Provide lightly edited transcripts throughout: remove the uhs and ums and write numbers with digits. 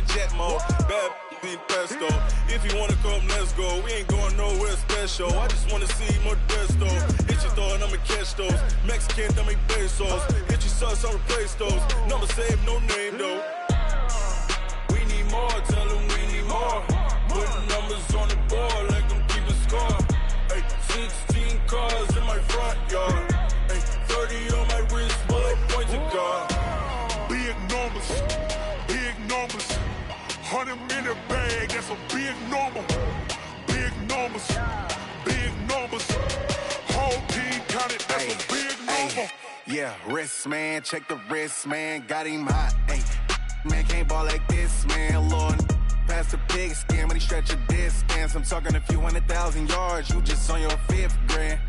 a jet mode. Bad be pesto. If you wanna come, let's go. We ain't going nowhere special. I just wanna see Modesto. Hit your throw and I'ma catch those. Mexican, dummy pesos. Hit your sus, I'll replace those. Number save, no name though. We need more, tell them we need more. Putting numbers on the board, like them keep a score. Ay, 16 cars in my front yard. Ay, 30 on my wrist, bullet points of God. Big numbers, big numbers. 100 minute bag, that's a big number. Big numbers, big numbers. Whole team counted, that's a big number. Yeah, wrist man, check the wrist man, got him hot. Ay, man can't ball like this, man. Lord, past the pig skin when he stretch a distance. I'm talking a few 100,000 yards, you just on your 5th grand.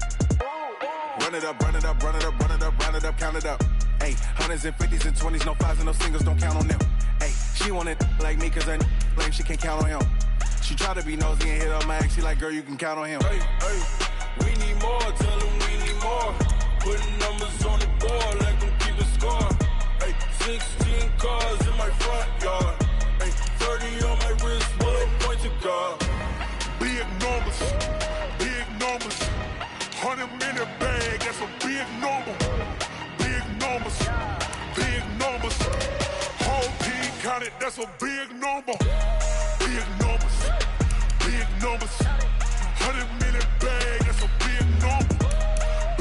Run it up, run it up, run it up, run it up, run it up, count it up. Ay, hundreds and 50s and 20s, no 5s and no singles, don't count on them. Ay, she wanted like me cause her lame, she can't count on him. She tried to be nosy and hit up my ex, she like, girl, you can count on him. Hey, hey, we need more, tell them we need more. Putting numbers on the board, like them keep a score. Hey, 16 cars in my front yard. Hey, 30 on my wrist, bullet points of God. Big numbers, big numbers. 100 minute bag, that's a big number. Big numbers, big numbers. Whole team counted, that's a big number. Big numbers, big numbers. 100 minute bag, that's a big number.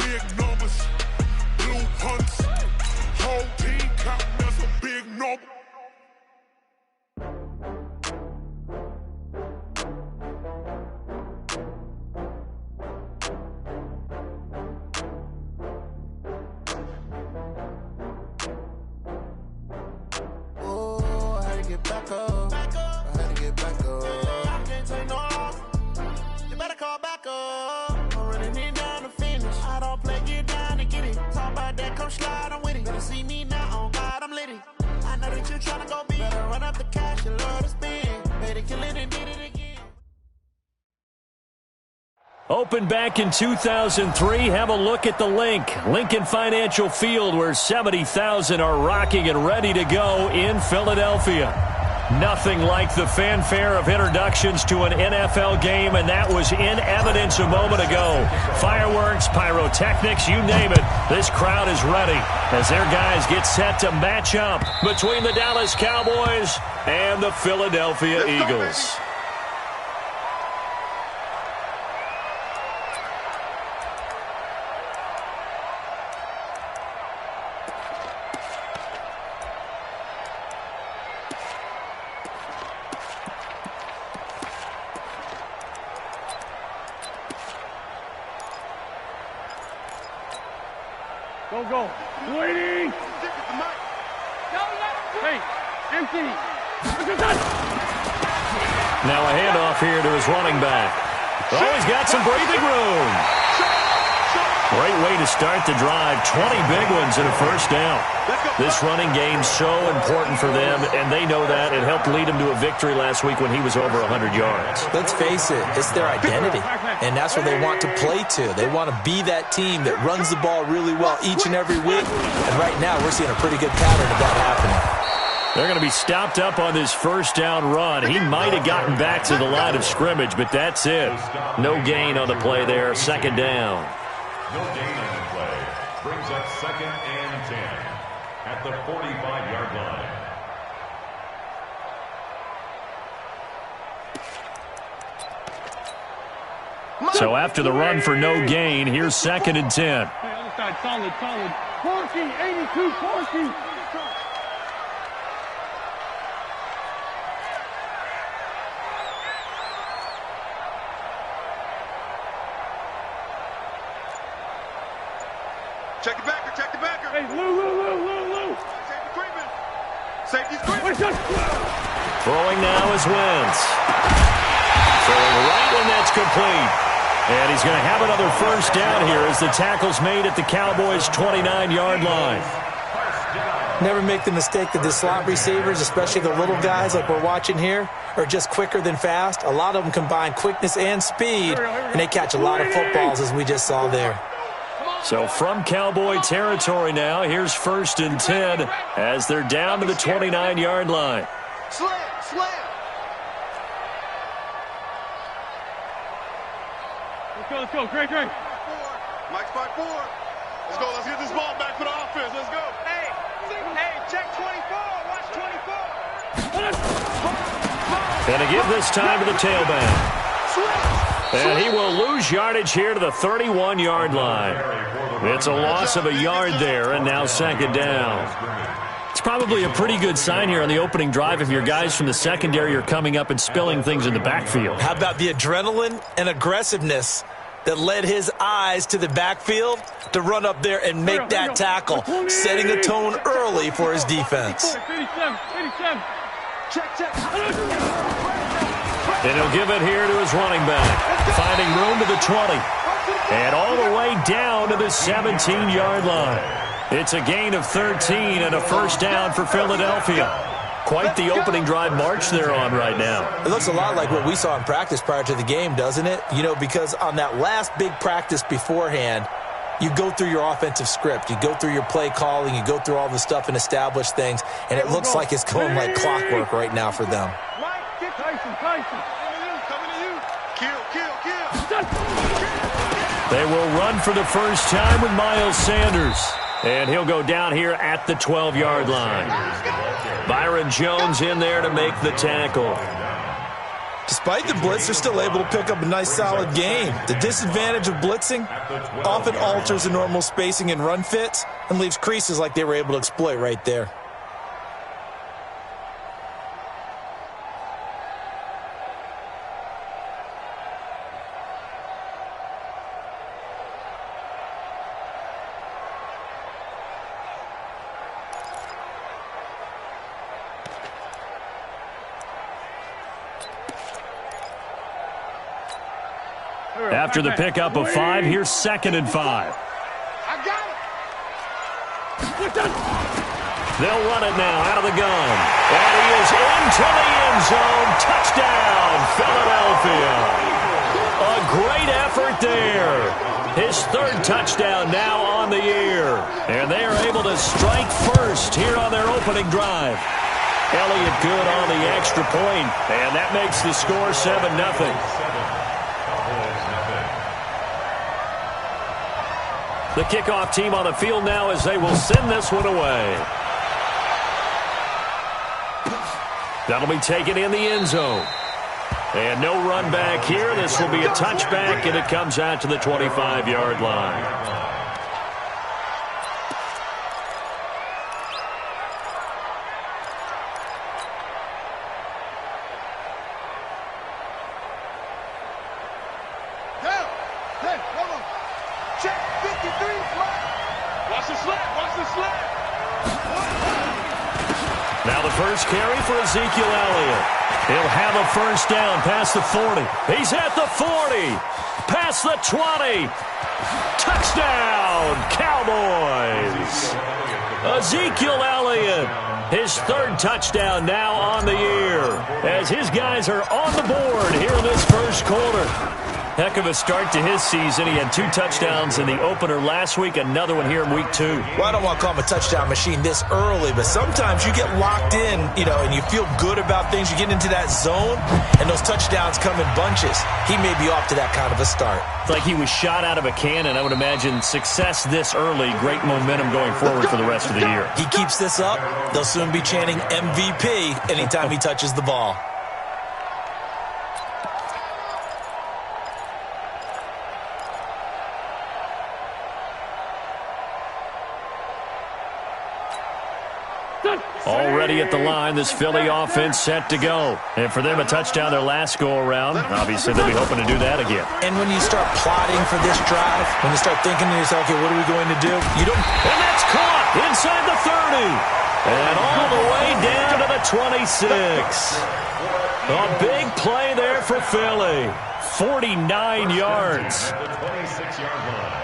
Big numbers, blue hunts. Whole team counting, that's a big number. Get back up. I had to get back up. I can't take no loss. You better call back up. I'm running it down to finish. I don't play, get down to get it. Talk about that, come slide, I'm with it. Better see me now, on God, I'm litty. I know that you tryna go big. Better run up the cash, you love to spend. Better kill it and did it again. Opened back in 2003. Have a look at the Lincoln Financial Field, where 70,000 are rocking and ready to go in Philadelphia. Nothing like the fanfare of introductions to an NFL game, and that was in evidence a moment ago. Fireworks, pyrotechnics, you name it. This crowd is ready as their guys get set to match up between the Dallas Cowboys and the Philadelphia Eagles. Go. Waiting. Hey, empty. Now a handoff here to his running back. Oh, he's got some breathing room. Great way to start the drive. 20 big ones and a first down. This running game's so important for them, and they know that. It helped lead him to a victory last week when he was over 100 yards. Let's face it, it's their identity, and that's what they want to play to. They want to be that team that runs the ball really well each and every week, and right now we're seeing a pretty good pattern of that happening. They're going to be stopped up on this first down run. He might have gotten back to the line of scrimmage, but that's it. No gain on the play there, second down. No gain on the play. Brings up 2nd and 10 at the 45-yard line. So after the run for no gain, here's 2nd and 10. Hey, other side, solid. Forky, 82, Forky. Check the backer. Hey, Lou. Safety's creeping. Throwing now is Wentz. Throwing right, and that's complete. And he's going to have another first down here as the tackle's made at the Cowboys' 29-yard line. Never make the mistake that the slot receivers, especially the little guys like we're watching here, are just quicker than fast. A lot of them combine quickness and speed, and they catch a lot of footballs, as we just saw there. So from Cowboy territory now, here's 1st and 10 as they're down to the 29-yard line. Slam. Let's go. Great. Mike's 5-4. Let's go. Let's get this ball back for the offense. Let's go. Hey, check 24. Watch 24. And to give this time to the tailback. And he will lose yardage here to the 31-yard line. It's a loss of a yard there, and now second down. It's probably a pretty good sign here on the opening drive if your guys from the secondary are coming up and spilling things in the backfield. How about the adrenaline and aggressiveness that led his eyes to the backfield to run up there and make that tackle, setting a tone early for his defense. 87. Check. And he'll give it here to his running back, finding room to the 20. And all the way down to the 17-yard line. It's a gain of 13 and a first down for Philadelphia. Quite the opening drive march they're on right now. It looks a lot like what we saw in practice prior to the game, doesn't it? You know, because on that last big practice beforehand, you go through your offensive script. You go through your play calling. You go through all the stuff and establish things. And it looks like it's going like clockwork right now for them. Tyson. Coming to you. Kill. They will run for the first time with Miles Sanders. And he'll go down here at the 12-yard line. Byron Jones in there to make the tackle. Despite the blitz, they're still able to pick up a nice, solid game. The disadvantage of blitzing often alters the normal spacing and run fits and leaves creases like they were able to exploit right there. After the pickup of 5, here's 2nd and 5. I got it. They'll run it now out of the gun. And he is into the end zone. Touchdown, Philadelphia. A great effort there. His 3rd touchdown now on the year. And they are able to strike first here on their opening drive. Elliott good on the extra point, and that makes the score 7-0. The kickoff team on the field now as they will send this one away. That'll be taken in the end zone. And no run back here. This will be a touchback, and it comes out to the 25-yard line. Now the first carry for Ezekiel Elliott. He'll have a first down past the 40. He's at the 40. Past the 20. Touchdown, Cowboys. Ezekiel Elliott, his 3rd touchdown now on the year, as his guys are on the board here in this first quarter. Heck of a start to his season. He had 2 touchdowns in the opener last week, another one here in week 2. Well, I don't want to call him a touchdown machine this early, but sometimes you get locked in, and you feel good about things. You get into that zone, and those touchdowns come in bunches. He may be off to that kind of a start. It's like he was shot out of a cannon. I would imagine success this early, great momentum going forward for the rest of the year. He keeps this up, they'll soon be chanting MVP anytime he touches the ball. Already at the line, this Philly offense set to go. And for them, a touchdown their last go-around. Obviously, they'll be hoping to do that again. And when you start plotting for this drive, when you start thinking to yourself, okay, what are we going to do? And that's caught inside the 30. And all the way down to the 26. A big play there for Philly. 49 yards. The 26-yard line.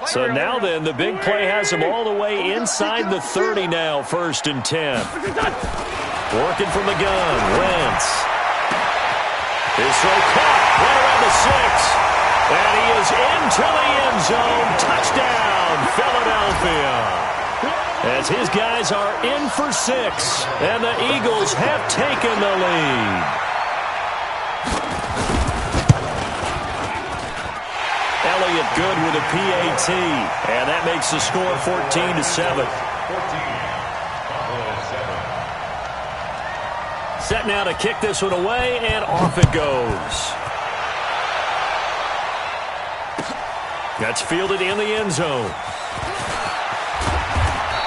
So now then, the big play has him all the way inside the 30 now, 1st and 10. Working from the gun, Wentz. His throw caught right around the 6. And he is into the end zone. Touchdown, Philadelphia. As his guys are in for 6, and the Eagles have taken the lead. Elliott good with a PAT, and that makes the score 14-7. Set now to kick this one away, and off it goes. That's fielded in the end zone.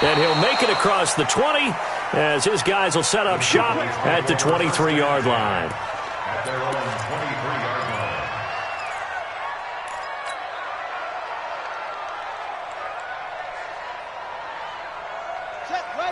And he'll make it across the 20 as his guys will set up shop at the 23-yard line. At their own 23-yard line.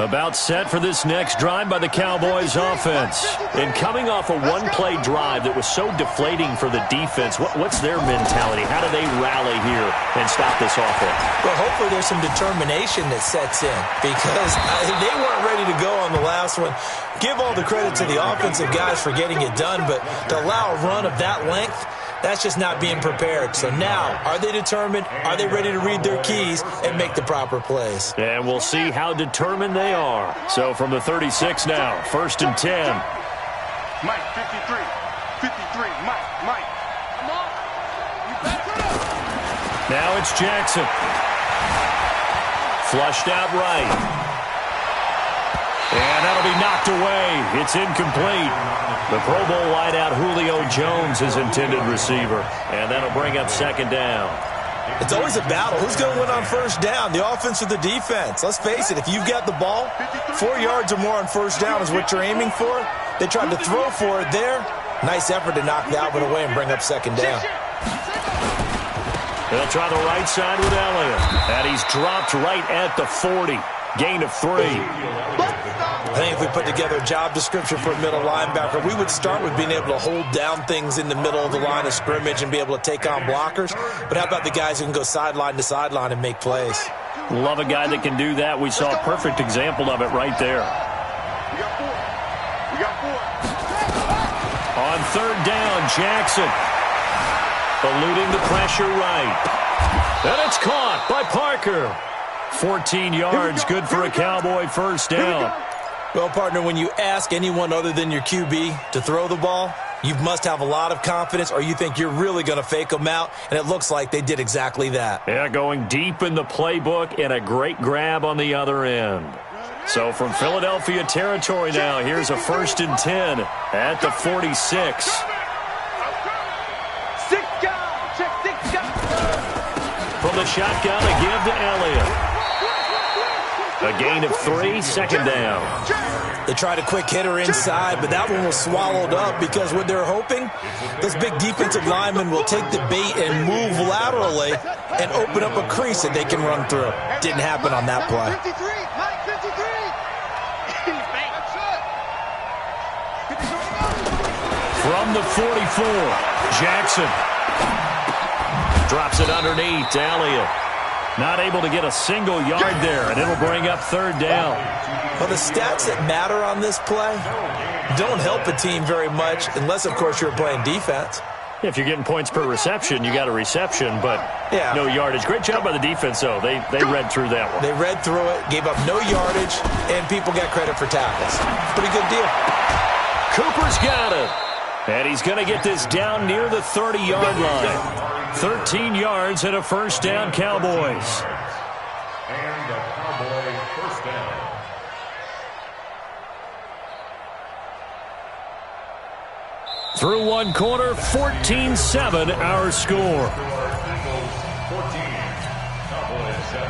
About set for this next drive by the Cowboys offense. And coming off a one-play drive that was so deflating for the defense, what's their mentality? How do they rally here and stop this offense? Well, hopefully there's some determination that sets in because they weren't ready to go on the last one. Give all the credit to the offensive guys for getting it done, but to allow a run of that length, that's just not being prepared. So now, are they determined? Are they ready to read their keys and make the proper plays? And we'll see how determined they are. So from the 36 now, 1st and 10. Mike, 53. 53. Mike. Come on. You better. Now it's Jackson. Flushed out right. And that'll be knocked away. It's incomplete. The Pro Bowl wideout Julio Jones is intended receiver. And that'll bring up 2nd down. It's always a battle. Who's going to win on 1st down, the offense or the defense? Let's face it, if you've got the ball, 4 yards or more on 1st down is what you're aiming for. They tried to throw for it there. Nice effort to knock that one away and bring up 2nd down. They'll try the right side with Elliott. And he's dropped right at the 40. Gain of 3. I think if we put together a job description for a middle linebacker, we would start with being able to hold down things in the middle of the line of scrimmage and be able to take on blockers. But how about the guys who can go sideline to sideline and make plays? Love a guy that can do that. We saw a perfect example of it right there. We got 4. On 3rd down, Jackson. Eluding the pressure right. And it's caught by Parker. 14 yards, good for a Cowboy 1st down. Well, partner, when you ask anyone other than your QB to throw the ball, you must have a lot of confidence or you think you're really going to fake them out, and it looks like they did exactly that. Yeah, going deep in the playbook and a great grab on the other end. So from Philadelphia territory now, here's a 1st and 10 at the 46. From the shotgun, a give to Elliott. A gain of 3, 2nd down. They tried a quick hitter inside, but that one was swallowed up because what they're hoping, those big defensive linemen will take the bait and move laterally and open up a crease that they can run through. Didn't happen on that play. From the 44, Jackson drops it underneath to Elliott. Not able to get a single yard there, and it'll bring up 3rd down. Well, the stats that matter on this play don't help a team very much unless, of course, you're playing defense. If you're getting points per reception, you got a reception, but no yardage. Great job by the defense, though. They read through that one. They read through it, gave up no yardage, and people got credit for tackles. Pretty good deal. Cooper's got it. And he's going to get this down near the 30-yard line. 13 yards and a 1st down, Cowboys. And the Cowboy 1st down. Through one quarter, 14-7 our score. Eagles 14, Cowboys 7.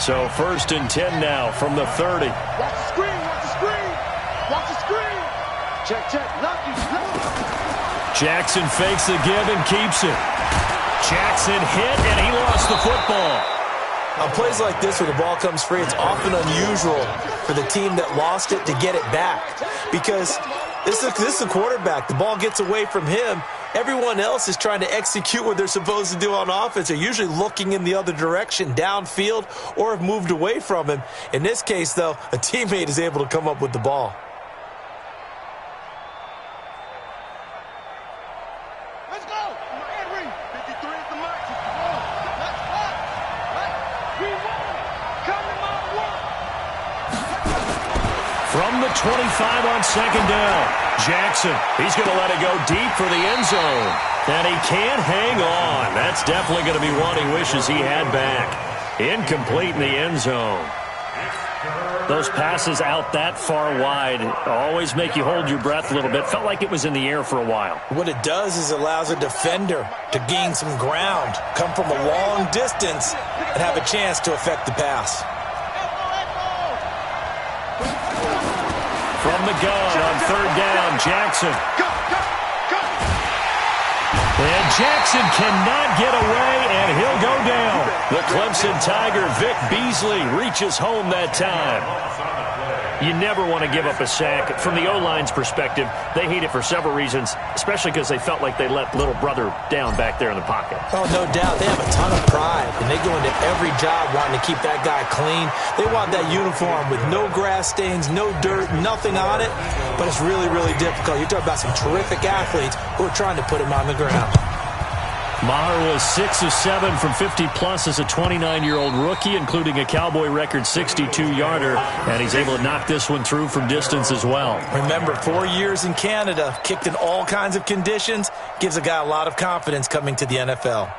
So 1st and 10 now from the 30. Watch the screen, watch the screen. Watch the screen. Check, lucky. Jackson fakes the give and keeps it. Jackson hit, and he lost the football. On plays like this where the ball comes free, it's often unusual for the team that lost it to get it back because this is a quarterback. The ball gets away from him, Everyone else is trying to execute what they're supposed to do on offense. They're usually looking in the other direction, downfield, or have moved away from him. In this case, though, a teammate is able to come up with the ball. Let's go. Henry. 53 is the max. Let's go. We won. Come to my work. From the 25 on second down. Jackson, he's going to let it go deep for the end zone. And he can't hang on. That's definitely going to be one he wishes he had back. Incomplete in the end zone. Those passes out that far wide always make you hold your breath a little bit. Felt like it was in the air for a while. What it does is it allows a defender to gain some ground, come from a long distance, and have a chance to affect the pass. From the gun on third down, Jackson. And Jackson cannot get away, and he'll go down. The Clemson Tiger, Vic Beasley, reaches home that time. You never want to give up a sack. From the O-line's perspective, they hate it for several reasons, especially because they felt like they let little brother down back there in the pocket. Oh, no doubt. They have a ton of pride, and they go into every job wanting to keep that guy clean. They want that uniform with no grass stains, no dirt, nothing on it, but it's really, really difficult. You're talking about some terrific athletes who are trying to put him on the ground. Maher was 6 of 7 from 50-plus as a 29-year-old rookie, including a Cowboy record 62-yarder, and he's able to knock this one through from distance as well. Remember, 4 years in Canada, kicked in all kinds of conditions, gives a guy a lot of confidence coming to the NFL.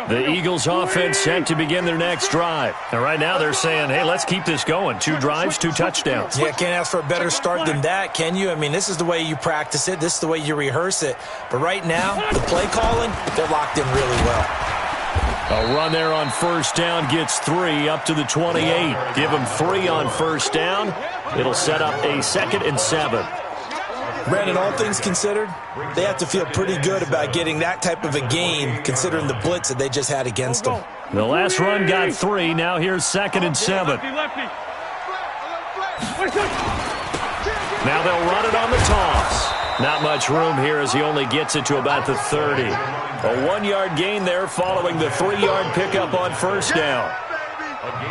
The Eagles offense set to begin their next drive. And right now they're saying, hey, let's keep this going. 2 drives, 2 touchdowns. Yeah, can't ask for a better start than that, can you? I mean, this is the way you practice it. This is the way you rehearse it. But right now, the play calling, they're locked in really well. A run there on first down gets 3 up to the 28. Give them 3 on first down. It'll set up a 2nd and 7. Brandon, all things considered, they have to feel pretty good about getting that type of a gain, considering the blitz that they just had against them. The last run got 3. Now here's 2nd and 7. Now they'll run it on the toss. Not much room here as he only gets it to about the 30. A 1-yard gain there following the 3-yard pickup on first down.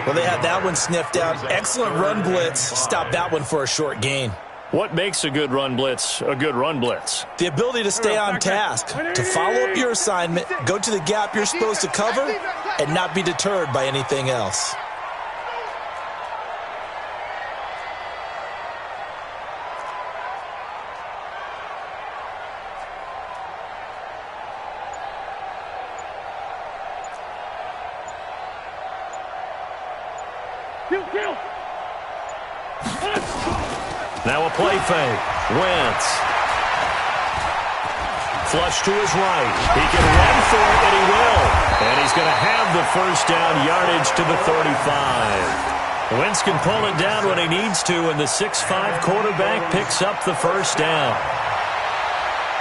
Well, they had that one sniffed out. Excellent run blitz. Stopped that one for a short gain. What makes a good run blitz a good run blitz? The ability to stay on task, to follow up your assignment, go to the gap you're supposed to cover, and not be deterred by anything else. Now a play fake. Wentz. Flush to his right. He can run for it, and he will. And he's going to have the first down yardage to the 35. Wentz can pull it down when he needs to, and the 6'5" quarterback picks up the first down.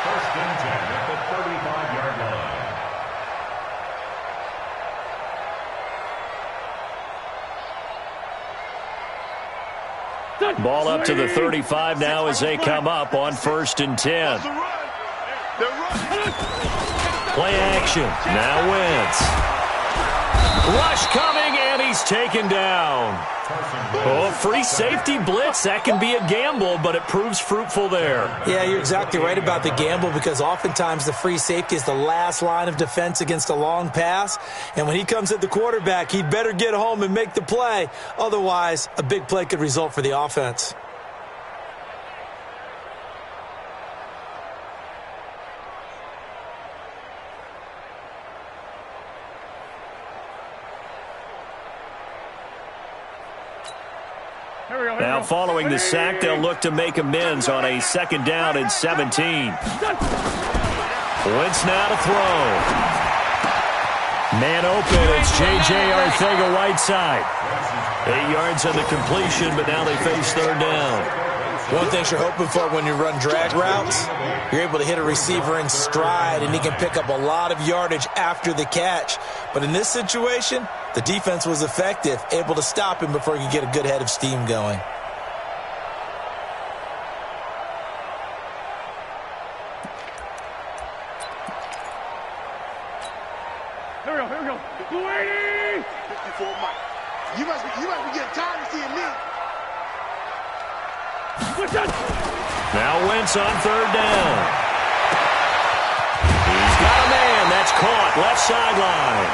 First and 10 at the 35-yard line. Ball up to the 35 now as they come up on 1st and 10. Play action. Now Wentz. Rush coming, and he's taken down. Oh, free safety blitz. That can be a gamble, but it proves fruitful there. Yeah, you're exactly right about the gamble, because oftentimes the free safety is the last line of defense against a long pass. And when he comes at the quarterback, he'd better get home and make the play. Otherwise, a big play could result for the offense. Now following the sack, they'll look to make amends on a 2nd down and 17. Wentz now to throw. Man open, it's J.J. Arcega-Whiteside. 8 yards on the completion, but now they face third down. One thing you're hoping for when you run drag routes, you're able to hit a receiver in stride, and he can pick up a lot of yardage after the catch. But in this situation, the defense was effective, able to stop him before he could get a good head of steam going. Here we go. 280! 54 Mike. You must be getting tired of seeing me. Now Wentz on third down. He's got a man. That's caught. Left sideline.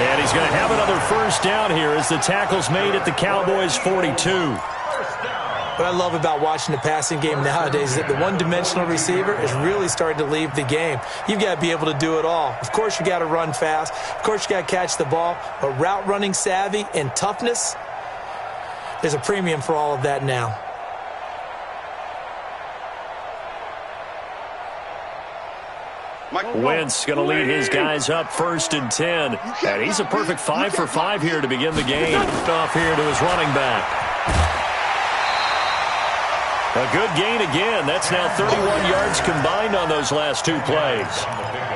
And he's going to have another first down here as the tackle's made at the Cowboys' 42. What I love about watching the passing game nowadays is that the one-dimensional receiver is really starting to leave the game. You've got to be able to do it all. Of course, you got to run fast. Of course, you got to catch the ball. But route running savvy and toughness, there's a premium for all of that now. Wentz going to lead his guys up 1st and 10. And he's a perfect 5 for 5 here to begin the game. Off here to his running back. A good gain again. That's now 31 yards combined on those last 2 plays.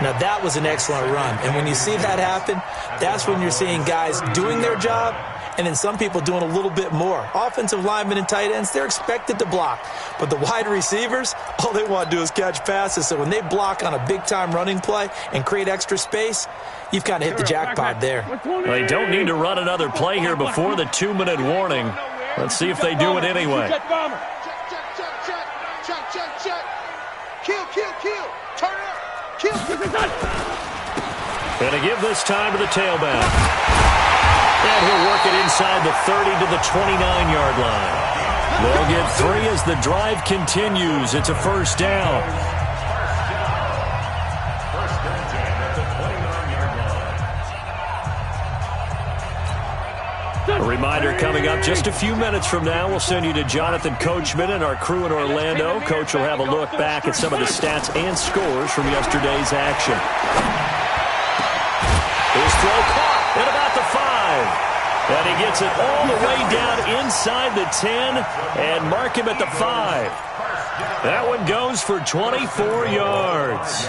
Now, that was an excellent run. And when you see that happen, that's when you're seeing guys doing their job and then some people doing a little bit more. Offensive linemen and tight ends, they're expected to block. But the wide receivers, all they want to do is catch passes. So when they block on a big-time running play and create extra space, you've kind of hit the jackpot there. They don't need to run another play here before the 2-minute warning. Let's see if they do it anyway. Check. Kill. Turn it up. Kill. And to give this time to the tailback. And he'll work it inside the 30 to the 29-yard line. They'll get 3 as the drive continues. It's a first down. A reminder coming up just a few minutes from now, we'll send you to Jonathan Coachman and our crew in Orlando. Coach will have a look back at some of the stats and scores from yesterday's action. His throw caught at about the 5. And he gets it all the way down inside the 10 and mark him at the 5. That one goes for 24 yards.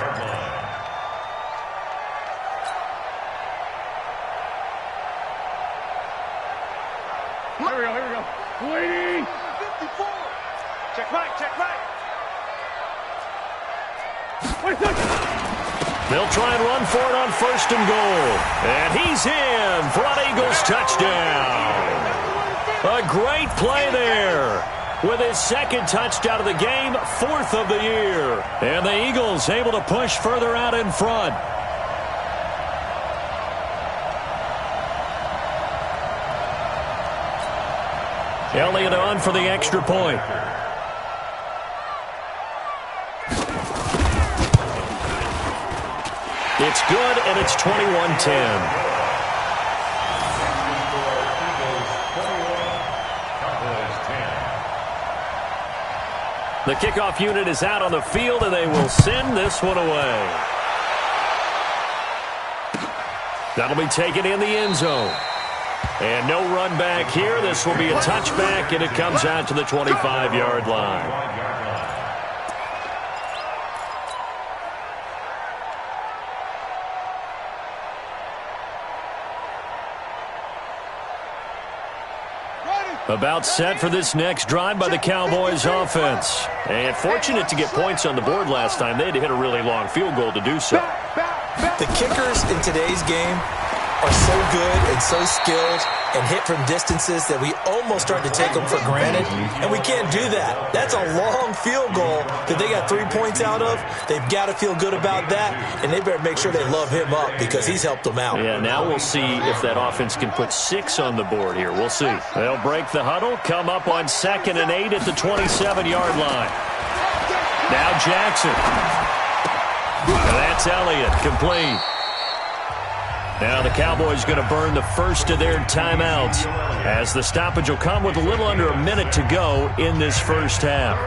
Here we go. 280. 54. Check back. They'll try and run for it on 1st and goal. And he's in for an Eagles touchdown. A great play there. With his 2nd touchdown of the game, 4th of the year. And the Eagles able to push further out in front. Elliott on for the extra point. It's good, and it's 21-10. The kickoff unit is out on the field, and they will send this one away. That'll be taken in the end zone. And no run back here. This will be a touchback, and it comes out to the 25-yard line. About set for this next drive by the Cowboys offense. And fortunate to get points on the board last time. They had to hit a really long field goal to do so. The kickers in today's game are so good and so skilled and hit from distances that we almost start to take them for granted, and we can't do that. That's a long field goal that they got 3 points out of. They've got to feel good about that, and they better make sure they love him up because he's helped them out. Yeah, now we'll see if that offense can put 6 on the board here. We'll see. They'll break the huddle, come up on 2nd and 8 at the 27-yard line. Now Jackson. That's Elliott, complete. Now the Cowboys going to burn the first of their timeouts as the stoppage will come with a little under a minute to go in this first half.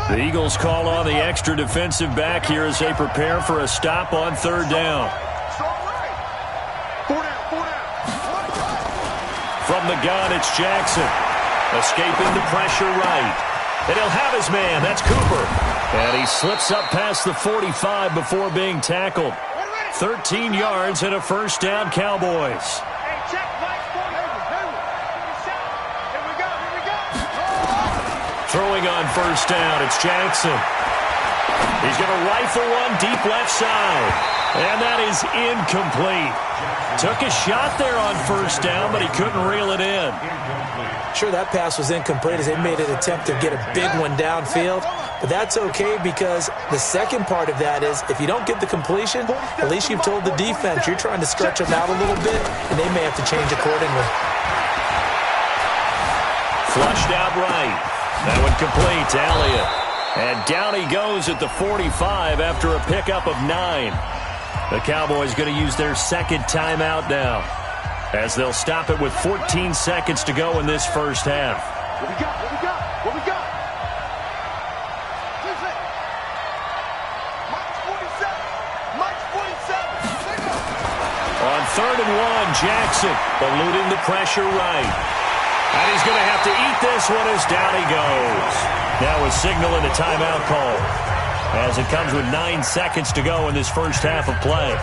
The Eagles call on the extra defensive back here as they prepare for a stop on 3rd down. the gun, it's Jackson. Escaping the pressure right. And he'll have his man. That's Cooper. And he slips up past the 45 before being tackled. 13 yards and a first down, Cowboys. Throwing on first down, it's Jackson. He's going to rifle one deep left side. And that is incomplete. Took a shot there on first down, but he couldn't reel it in. Sure, that pass was incomplete as they made an attempt to get a big one downfield. But that's okay because the second part of that is if you don't get the completion, at least you've told the defense you're trying to stretch them out a little bit, and they may have to change accordingly. Flushed out right. That one complete to Elliott. And down he goes at the 45 after a pickup of 9. The Cowboys going to use their second timeout now as they'll stop it with 14 seconds to go in this first half. What we got? What we got? What we got? Mike's 47. On 3rd and 1, Jackson eluding the pressure right. And he's going to have to eat this one as down he goes. Now we're signaling a timeout call as it comes with 9 seconds to go in this first half of play.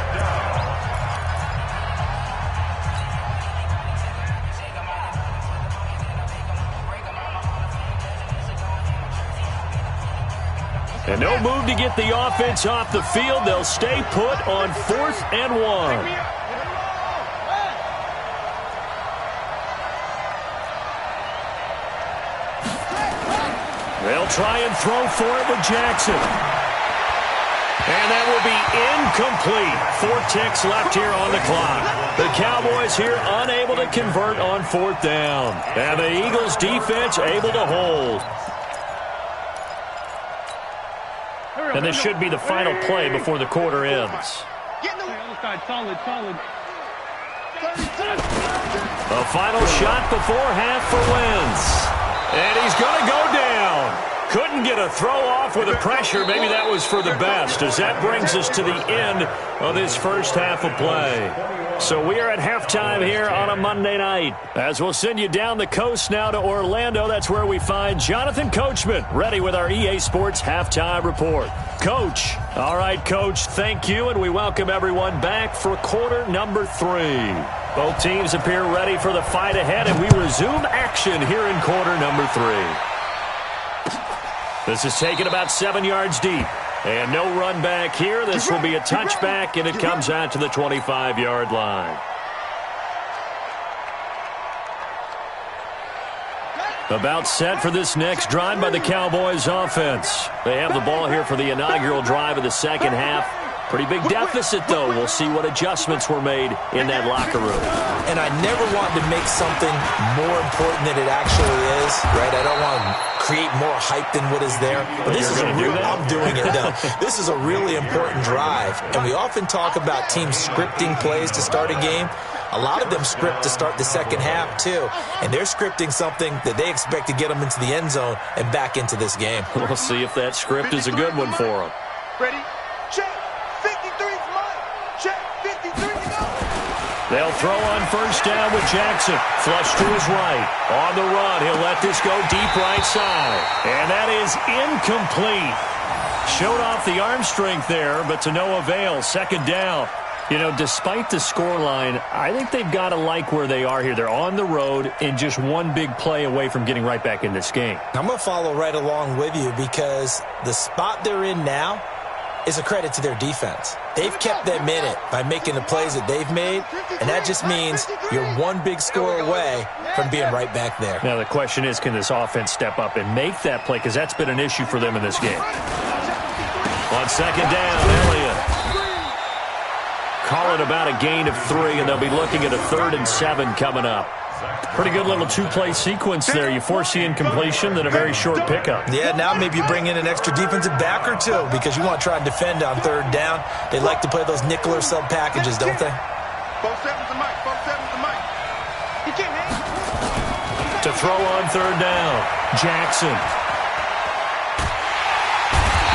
And no move to get the offense off the field. They'll stay put on 4th and 1. They'll try and throw for it with Jackson. And that will be incomplete. 4 ticks left here on the clock. The Cowboys here unable to convert on 4th down. And the Eagles defense able to hold. And this should be the final play before the quarter ends. A final shot before half for Wentz. And he's going to go down. Couldn't get a throw off with the pressure. Maybe that was for the best, as that brings us to the end of this first half of play. So we are at halftime here on a Monday night. As we'll send you down the coast now to Orlando, that's where we find Jonathan Coachman, ready with our EA Sports Halftime Report. Coach. All right, Coach, thank you, and we welcome everyone back for quarter number 3. Both teams appear ready for the fight ahead, and we resume action here in quarter number 3. This is taken about 7 yards deep. And no run back here. This will be a touchback, and it comes out to the 25-yard line. About set for this next drive by the Cowboys offense. They have the ball here for the inaugural drive of the second half. Pretty big deficit, though. We'll see what adjustments were made in that locker room. And I never want to make something more important than it actually is, right? I don't want to create more hype than what is there. But this is a real, I'm doing it now. This is a really important drive. And we often talk about teams scripting plays to start a game. A lot of them script to start the second half, too. And they're scripting something that they expect to get them into the end zone and back into this game. We'll see if that script is a good one for them. Ready? Check. 53's mine. Check. 53 to go. They'll throw on first down with Jackson. Flush to his right. On the run, he'll let this go deep right side. And that is incomplete. Showed off the arm strength there, but to no avail. Second down. You know, despite the scoreline, I think they've got to like where they are here. They're on the road and just one big play away from getting right back in this game. I'm going to follow right along with you because the spot they're in now is a credit to their defense. They've kept them in it by making the plays that they've made, and that just means you're one big score away from being right back there. Now, the question is, can this offense step up and make that play? Because that's been an issue for them in this game. On second down, Elliott. Call it about a gain of 3, and they'll be looking at a 3rd and 7 coming up. Pretty good little two-play sequence there. You foresee incompletion, then a very short pickup. Yeah, now maybe you bring in an extra defensive back or two because you want to try and defend on 3rd down. They like to play those nickel or sub packages, don't they? 4-7's the mic. 4-7's the mic. He can't hang. To throw on 3rd down, Jackson.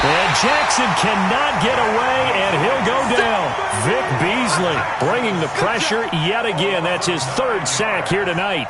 And Jackson cannot get away, and he'll go down. Vic Beasley bringing the pressure yet again. That's his 3rd sack here tonight.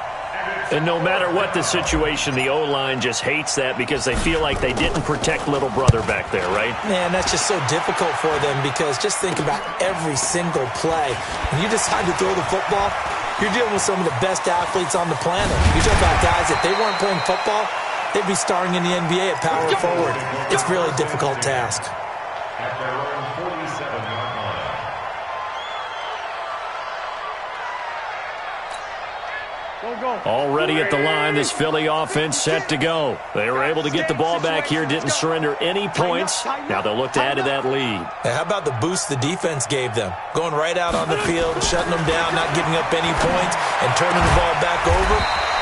And no matter what the situation, the O-line just hates that because they feel like they didn't protect little brother back there, right? Man, that's just so difficult for them because just think about every single play. When you decide to throw the football, you're dealing with some of the best athletes on the planet. You're talking about guys, if they weren't playing football, they'd be starring in the NBA at power forward. It's a really difficult task. At their own 47-yard line. Already at the line, this Philly offense set to go. They were able to get the ball back here, didn't surrender any points. Now they'll look to add to that lead. How about the boost the defense gave them? Going right out on the field, shutting them down, not giving up any points, and turning the ball back over.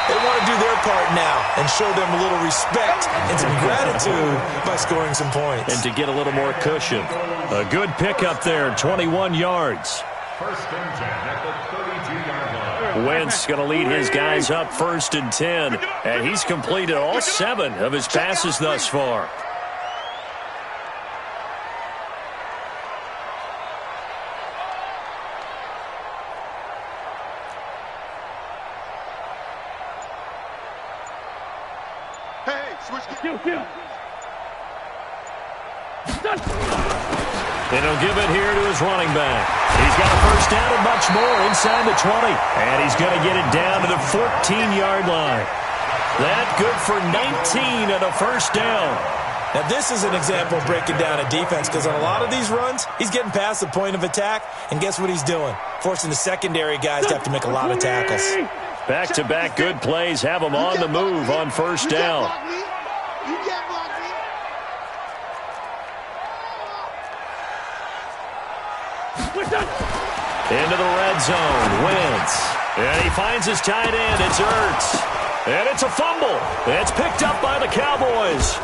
They want to do their part now and show them a little respect and some gratitude by scoring some points. And to get a little more cushion. A good pickup there, 21 yards. First and 10 at the 32-yard line. Wentz going to lead his guys up 1st and 10, and he's completed all 7 of his passes thus far. And he'll give it here to his running back. He's got a first down and much more inside the 20. And he's going to get it down to the 14-yard line. That good for 19 and a first down. Now, this is an example of breaking down a defense because on a lot of these runs, he's getting past the point of attack, and guess what he's doing? Forcing the secondary guys to have to make a lot of tackles. Back-to-back good plays have him on the move on first down. Into the red zone, Wentz. And he finds his tight end, it's Ertz. And it's a fumble. It's picked up by the Cowboys.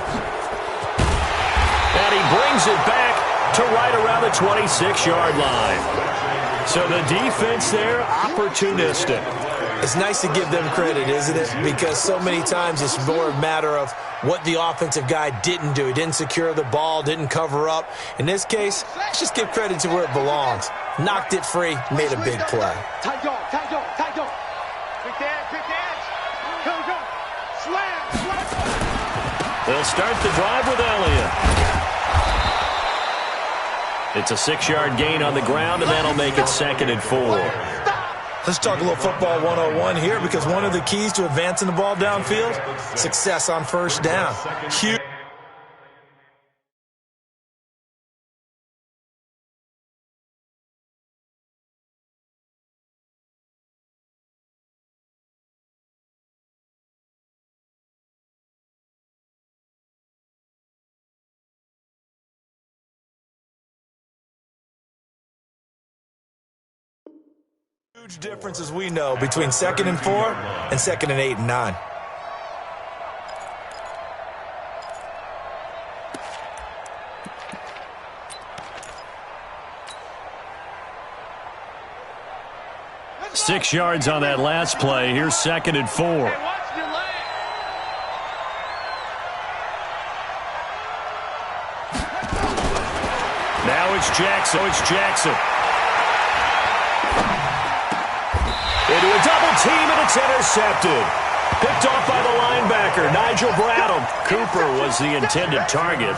And he brings it back to right around the 26-yard line. So the defense there, opportunistic. It's nice to give them credit, isn't it? Because so many times it's more a matter of what the offensive guy didn't do. He didn't secure the ball, didn't cover up. In this case, let's just give credit to where it belongs. Knocked it free, made a big play. Tight dog, tight dog, tight dog. Quick edge. Go. Slam. They'll start the drive with Elliott. It's a 6-yard gain on the ground, and that'll make it 2nd and 4. Let's talk a little football 101 here because one of the keys to advancing the ball downfield, success on first down. Huge. Huge difference, as we know, between 2nd and 4 and 2nd and 8 and 9. Six yards on that last play. Here's 2nd and 4. Now it's Jackson. Into a double team, and it's intercepted. Picked off by the linebacker, Nigel Bradham. Cooper was the intended target.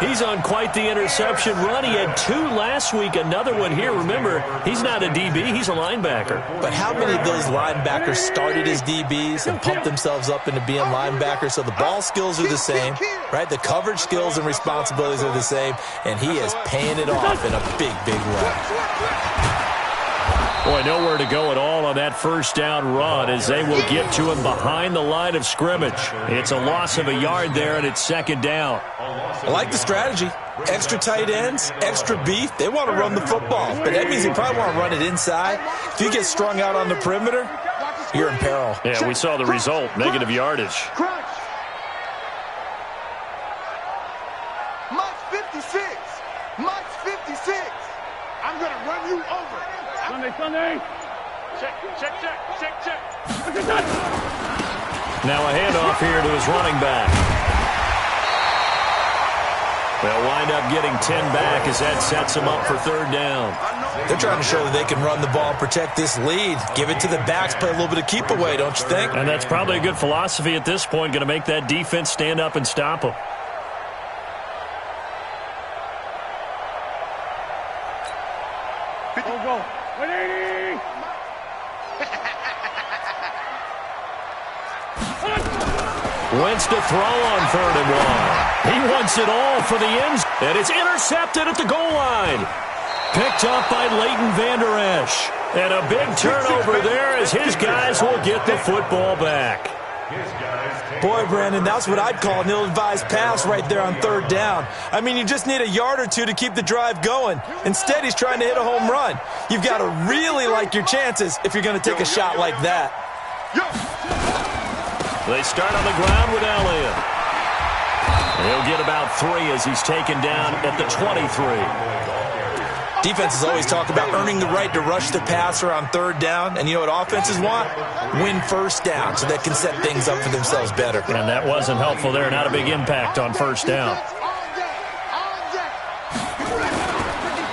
He's on quite the interception run. He had 2 last week, another one here. Remember, he's not a DB, he's a linebacker. But how many of those linebackers started as DBs and pumped themselves up into being linebackers? So the ball skills are the same, right? The coverage skills and responsibilities are the same, and he is paying it off in a big, big way. Boy, nowhere to go at all on that first down run as they will get to him behind the line of scrimmage. It's a loss of a yard there, and it's 2nd down. I like the strategy. Extra tight ends, extra beef. They want to run the football, but that means they probably want to run it inside. If you get strung out on the perimeter, you're in peril. Yeah, we saw the result, negative yardage. Mike's 56. I'm going to run you over. Sunday. Check. Now a handoff here to his running back. They'll wind up getting 10 back as that sets them up for third down. They're trying to show that they can run the ball and protect this lead. Give it to the backs, play a little bit of keep away, don't you think? And that's probably a good philosophy at this point, going to make that defense stand up and stop them. Go. 180! Wentz to throw on 3rd and 1. He wants it all for the ends, and it's intercepted at the goal line. Picked up by Leighton Vander Esch. And a big turnover there as his guys will get the football back. Boy, Brandon, that's what I'd call an ill-advised pass right there on 3rd down. I mean, you just need a yard or two to keep the drive going. Instead, he's trying to hit a home run. You've got to really like your chances if you're going to take a shot like that. They start on the ground with Elliott. He'll get about 3 as he's taken down at the 23. Defenses always talk about earning the right to rush the passer on 3rd down. And you know what offenses want? Win 1st down so they can set things up for themselves better. And that wasn't helpful there. Not a big impact on 1st down.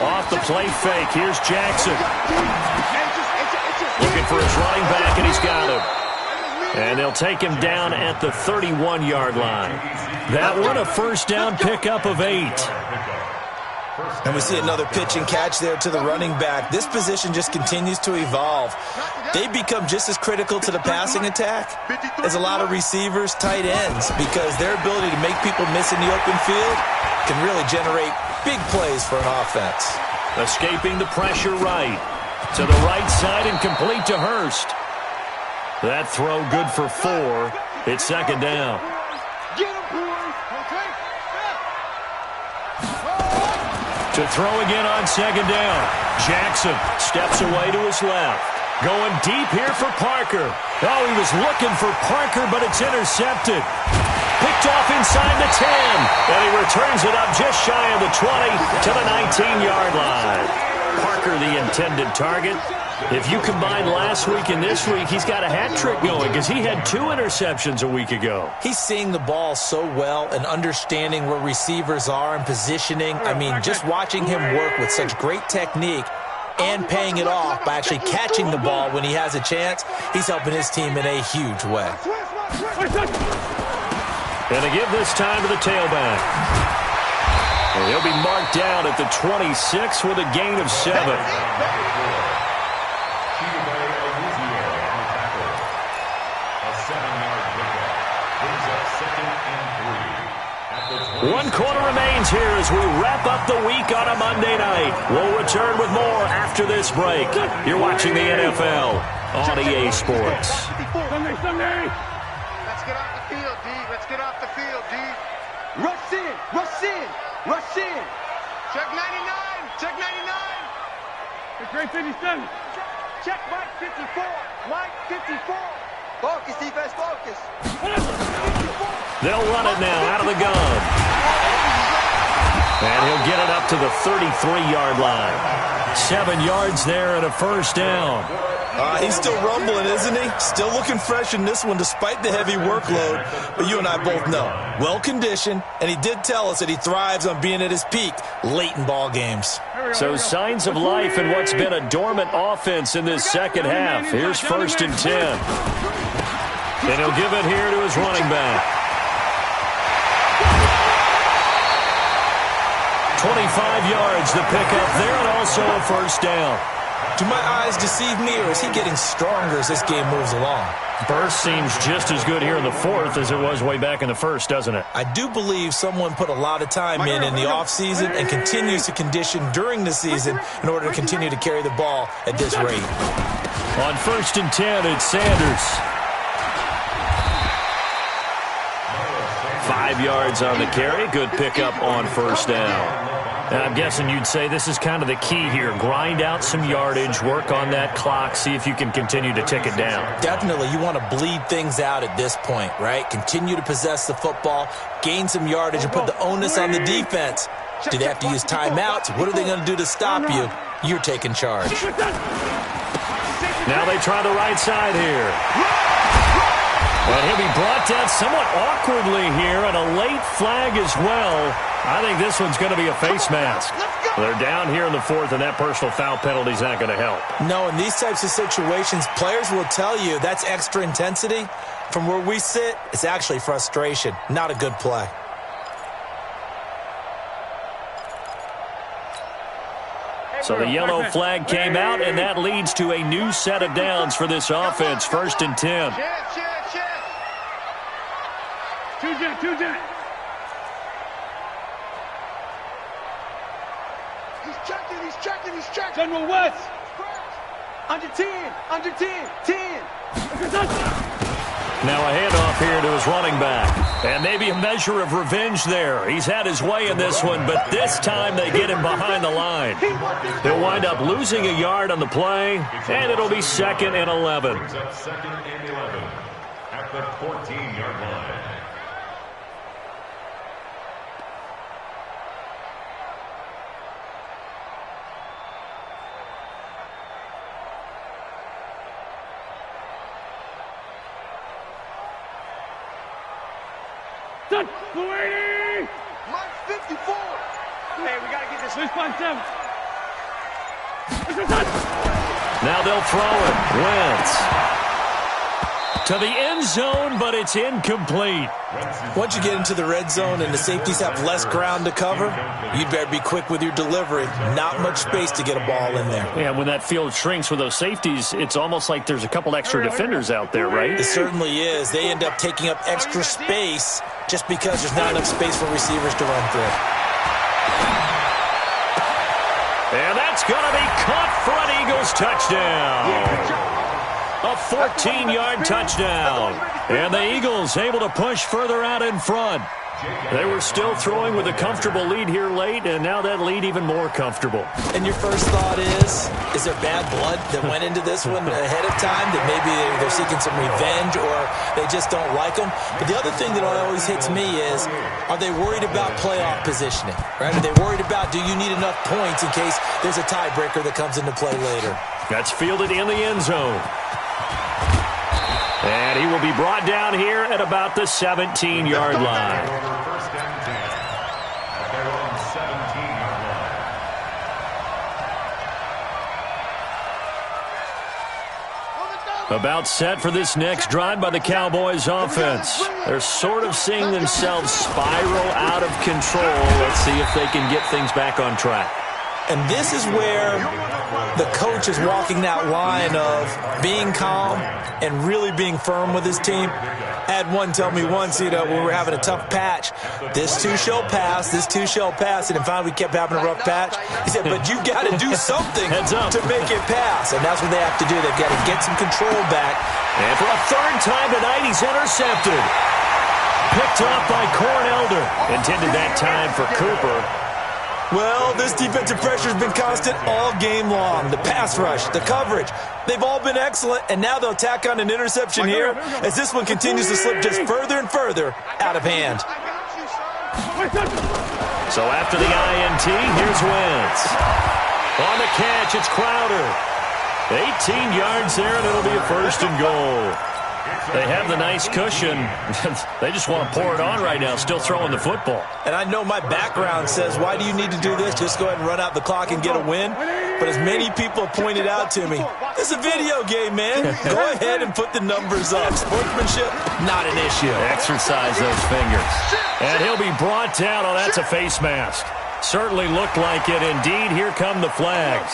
Off the play fake. Here's Jackson. Looking for his running back, and he's got him. And they'll take him down at the 31-yard line. That one, a 1st down pickup of 8. And we see another pitch and catch there to the running back. This position just continues to evolve. They become just as critical to the passing attack as a lot of receivers, tight ends, because their ability to make people miss in the open field can really generate big plays for an offense. Escaping the pressure right. To the right side and complete to Hurst. That throw good for 4. It's 2nd down. To throw again on 2nd down. Jackson steps away to his left. Going deep here for Parker. Oh, he was looking for Parker, but it's intercepted. Picked off inside the 10. And he returns it up just shy of the 20 to the 19-yard line. Parker, the intended target. If you combine last week and this week, he's got a hat trick going because he had 2 interceptions a week ago. He's seeing the ball so well and understanding where receivers are and positioning. I mean, just watching him work with such great technique and paying it off by actually catching the ball when he has a chance, he's helping his team in a huge way. And to give this time to the tailback. And he'll be marked down at the 26 with a gain of 7. One quarter remains here as we wrap up the week on a Monday night. We'll return with more after this break. You're watching the NFL on EA Sports. Sunday. Let's get off the field, D. Let's get off the field, D. Rush in. Rush in. Rush in. Check 99. Check 99. It's Ray 57. Check Mike 54. Mike 54. Focus, defense, focus. They'll run it now out of the gun. And he'll get it up to the 33-yard line. 7 yards there and a 1st down. He's still rumbling, isn't he? Still looking fresh in this one despite the heavy workload. But you and I both know, well-conditioned, and he did tell us that he thrives on being at his peak late in ball games. So signs of life in what's been a dormant offense in this second half. Here's 1st and 10. And he'll give it here to his running back. 25 yards the pickup there, and also a 1st down. Do my eyes deceive me, or is he getting stronger as this game moves along? Burst seems just as good here in the 4th as it was way back in the 1st, doesn't it? I do believe someone put a lot of time in the offseason and continues to condition during the season in order to continue to carry the ball at this rate. On 1st and 10, it's Sanders. 5 yards on the carry. Good pickup on 1st down. And I'm guessing you'd say this is kind of the key here. Grind out some yardage, work on that clock, see if you can continue to tick it down. Definitely. You want to bleed things out at this point, right? Continue to possess the football, gain some yardage, and put the onus on the defense. Do they have to use timeouts? What are they going to do to stop you? You're taking charge. Now they try the right side here. And he'll be brought down somewhat awkwardly here, and a late flag as well. I think this one's going to be a face mask. They're down here in the fourth, and that personal foul penalty is not going to help. No, in these types of situations, players will tell you that's extra intensity. From where we sit, it's actually frustration, not a good play. So the yellow flag came out, and that leads to a new set of downs for this offense. 1st and 10. Two jet. He's checking. General West. Under 10. 10. Now a handoff here to his running back. And maybe a measure of revenge there. He's had his way in this one, but this time they get him behind the line. He'll wind up losing a yard on the play, and it'll be 2nd and 11. Brings up 2nd and 11 at the 14-yard line. Touch, Louie! Mark 54! Hey, we gotta get this. Loose by 7. Now they'll throw it. Wentz to the end zone, but it's incomplete. Once you get into the red zone and the safeties have less ground to cover, you better be quick with your delivery. Not much space to get a ball in there. Yeah, when that field shrinks with those safeties, it's almost like there's a couple extra defenders out there, right? It certainly is. They end up taking up extra space just because there's not enough space for receivers to run through. And that's going to be caught for an Eagles touchdown. A 14-yard touchdown. And the Eagles able to push further out in front. They were still throwing with a comfortable lead here late, and now that lead even more comfortable. And your first thought is there bad blood that went into this one ahead of time, that maybe they're seeking some revenge or they just don't like them? But the other thing that always hits me is, are they worried about playoff positioning? Right? Are they worried about, do you need enough points in case there's a tiebreaker that comes into play later? That's fielded in the end zone. And he will be brought down here at about the 17-yard line. First down 10 at their own 17-yard line. About set for this next drive by the Cowboys offense. They're sort of seeing themselves spiral out of control. Let's see if they can get things back on track. And this is where the coach is walking that line of being calm and really being firm with his team. I had one tell me once, when we were having a tough patch, this too shall pass, this too shall pass, and finally we kept having a rough patch. He said, but you got to do something to make it pass, and that's what they have to do. They've got to get some control back. And for a third time tonight, he's intercepted. Picked off by Cornelder. Intended that time for Cooper. Well, this defensive pressure has been constant all game long. The pass rush, the coverage, they've all been excellent, and now they'll tack on an interception here as this one continues to slip just further and further out of hand. So after the INT, here's Wentz. On the catch, it's Crowder. 18 yards there, and it'll be a 1st and goal. They have the nice cushion. They just want to pour it on right now, still throwing the football. And I know my background says, why do you need to do this? Just go ahead and run out the clock and get a win. But as many people pointed out to me, it's a video game, man. Go ahead and put the numbers up. Sportsmanship, not an issue. Exercise those fingers. And he'll be brought down. Oh, that's a face mask. Certainly looked like it. Indeed, here come the flags.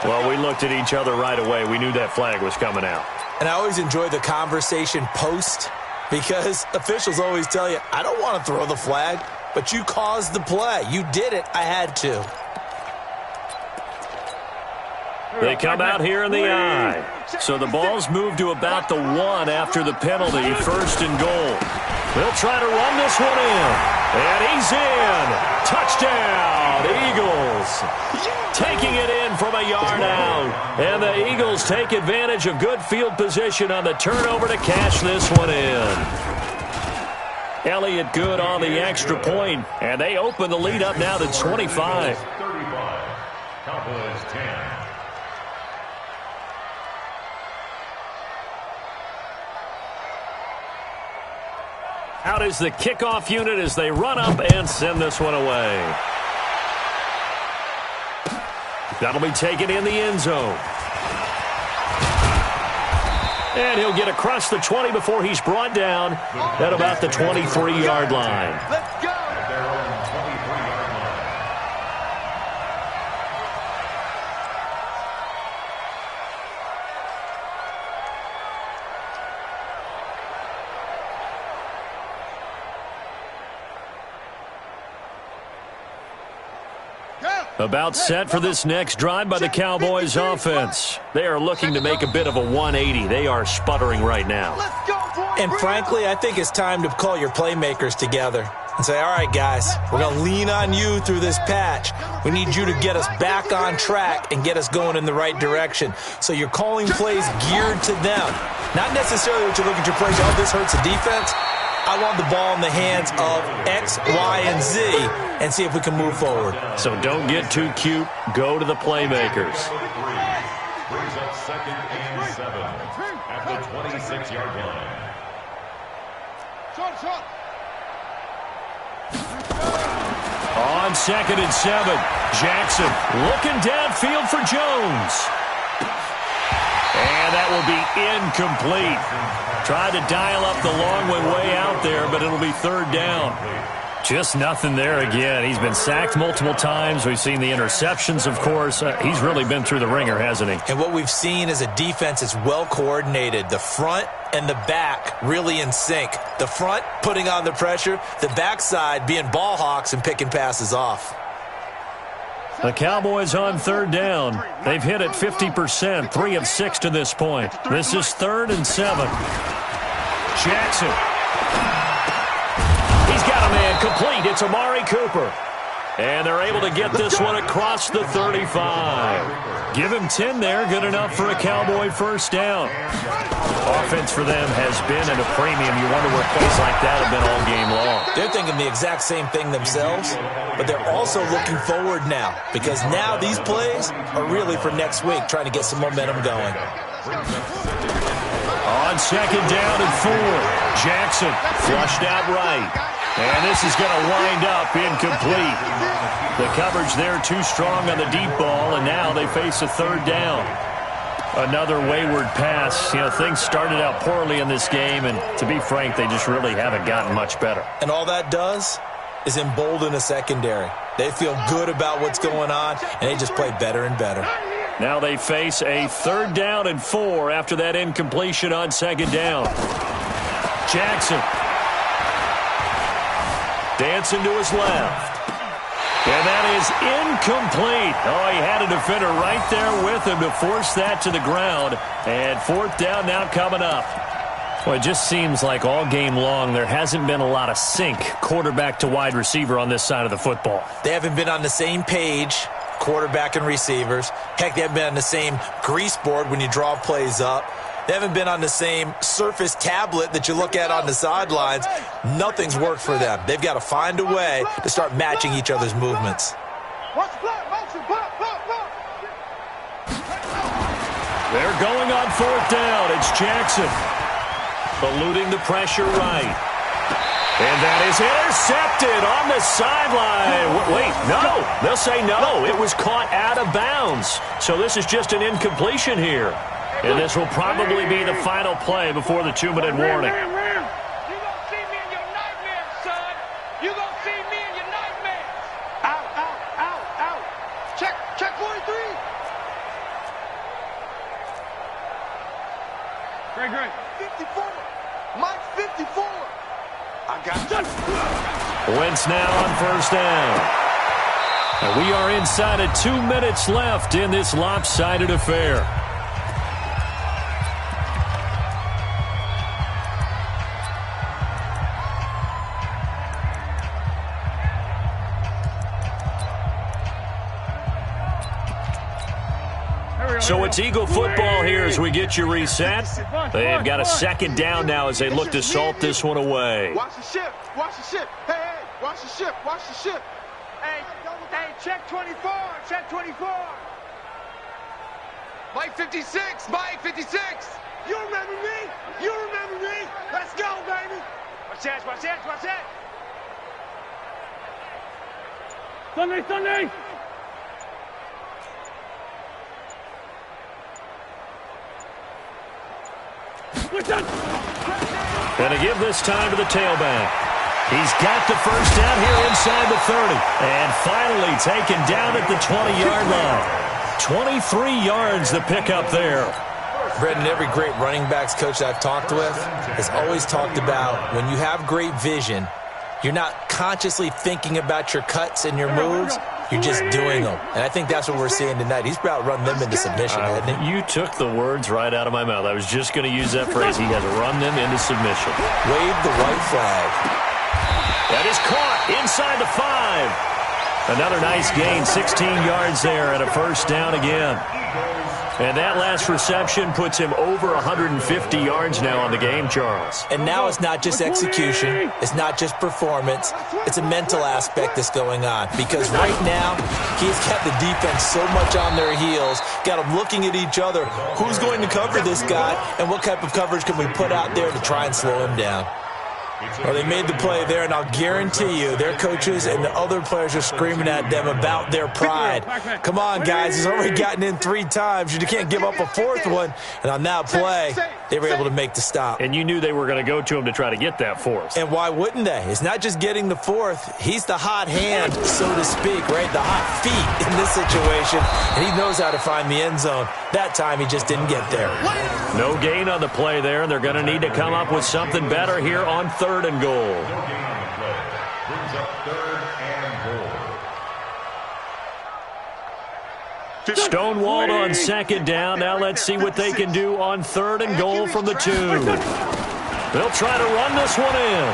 Well, we looked at each other right away. We knew that flag was coming out. And I always enjoy the conversation post because officials always tell you, I don't want to throw the flag, but you caused the play. You did it. I had to. They come out here in the I. So the ball's moved to about the 1 after the penalty. 1st and goal. They'll try to run this one in. And he's in. Touchdown, Eagles. Taking it in from a yard out. And the Eagles take advantage of good field position on the turnover to cash this one in. Elliott good on the extra point. And they open the lead up now to 25. 35. Cowboys 10. Out is the kickoff unit as they run up and send this one away. That'll be taken in the end zone. And he'll get across the 20 before he's brought down at about the 23-yard line. Let's go. About set for this next drive by the Cowboys offense. They are looking to make a bit of a 180. They are sputtering right now. And frankly, I think it's time to call your playmakers together and say, all right, guys, we're going to lean on you through this patch. We need you to get us back on track and get us going in the right direction. So you're calling plays geared to them. Not necessarily what you look at your plays, oh, this hurts the defense. I want the ball in the hands of X, Y, and Z and see if we can move forward. So don't get too cute. Go to the playmakers. Brings up 2nd and 7 at the 26-yard line. On 2nd and 7, Jackson looking downfield for Jones. And that will be incomplete. Tried to dial up the long one way out there, but it'll be 3rd down. Just nothing there again. He's been sacked multiple times. We've seen the interceptions, of course. He's really been through the ringer, hasn't he? And what we've seen is a defense that's well coordinated. The front and the back really in sync. The front putting on the pressure, the backside being ball hawks and picking passes off. The Cowboys on 3rd down. They've hit it 50%, 3 of 6 to this point. This is 3rd and 7. Jackson. He's got a man complete. It's Amari Cooper. And they're able to get this one across the 35. Give him 10 there. Good enough for a Cowboy first down. Offense for them has been at a premium. You wonder where plays like that have been all game long. They're thinking the exact same thing themselves, but they're also looking forward now because now these plays are really for next week, trying to get some momentum going. On 2nd down and 4, Jackson flushed out right. And this is going to wind up incomplete. The coverage there too strong on the deep ball, and now they face a 3rd down. Another wayward pass. You know, things started out poorly in this game, and to be frank, they just really haven't gotten much better. And all that does is embolden a secondary. They feel good about what's going on, and they just play better and better. Now they face a 3rd down and 4 after that incompletion on 2nd down. Jackson. Dancing to his left. And that is incomplete. Oh, he had a defender right there with him to force that to the ground. And 4th down now coming up. Well, it just seems like all game long there hasn't been a lot of sync quarterback to wide receiver on this side of the football. They haven't been on the same page, quarterback and receivers. Heck, they haven't been on the same grease board when you draw plays up. They haven't been on the same surface tablet that you look at on the sidelines. Nothing's worked for them. They've got to find a way to start matching each other's movements. They're going on 4th down. It's Jackson. Eluding the pressure right. And that is intercepted on the sideline. Wait, no. They'll say no. It was caught out of bounds. So this is just an incompletion here. And this will probably be the final play before the 2-minute warning. You're going to see me in your nightmares, son. You're going to see me in your nightmares. Out. Check 43. Great. 54. Mike 54. I got you. Wentz now on 1st down. And we are inside of 2 minutes left in this lopsided affair. So it's Eagle football here as we get you reset. They've got a 2nd down now as they look to salt this one away. Watch the ship. Hey, watch the ship. Hey, check 24. Mike 56. You remember me? Let's go, baby. Watch that. Sunday. Gonna give this time to the tailback. He's got the first down here inside the 30. And finally taken down at the 20-yard line. 23 yards the pickup there. Brendan, every great running backs coach I've talked with has always talked about when you have great vision, you're not consciously thinking about your cuts and your moves. You're just doing them. And I think that's what we're seeing tonight. He's about run them into submission, hasn't he? You took the words right out of my mouth. I was just going to use that phrase. He has run them into submission. Wave the white flag. That is caught inside the 5. Another nice gain, 16 yards there and a first down again. And that last reception puts him over 150 yards now on the game, Charles. And now it's not just execution. It's not just performance. It's a mental aspect that's going on. Because right now, he's got the defense so much on their heels, got them looking at each other. Who's going to cover this guy, and what type of coverage can we put out there to try and slow him down? Well, they made the play there, and I'll guarantee you their coaches and the other players are screaming at them about their pride. Come on, guys. He's already gotten in 3 times. You can't give up a 4th one. And on that play, they were able to make the stop. And you knew they were going to go to him to try to get that 4th. And why wouldn't they? It's not just getting the 4th. He's the hot hand, so to speak, right? The hot feet in this situation. And he knows how to find the end zone. That time, he just didn't get there. No gain on the play there, and they're going to need to come up with something better here on 3rd and goal. No gain on the play. Brings up 3rd and goal. Stonewalled on 2nd down. Now let's see what they can do on 3rd and goal from the 2. They'll try to run this one in.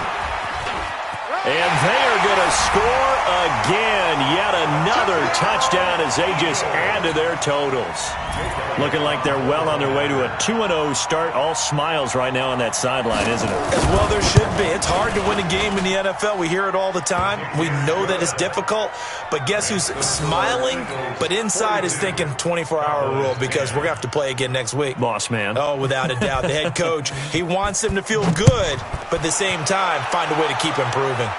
And they are going to score again. Yet another touchdown as they just add to their totals. Looking like they're well on their way to a 2-0 start. All smiles right now on that sideline, isn't it? As well there should be. It's hard to win a game in the NFL. We hear it all the time. We know that it's difficult. But guess who's smiling? But inside is thinking 24-hour rule because we're going to have to play again next week. Boss man. Oh, without a doubt. The head coach, he wants them to feel good, but at the same time, find a way to keep improving.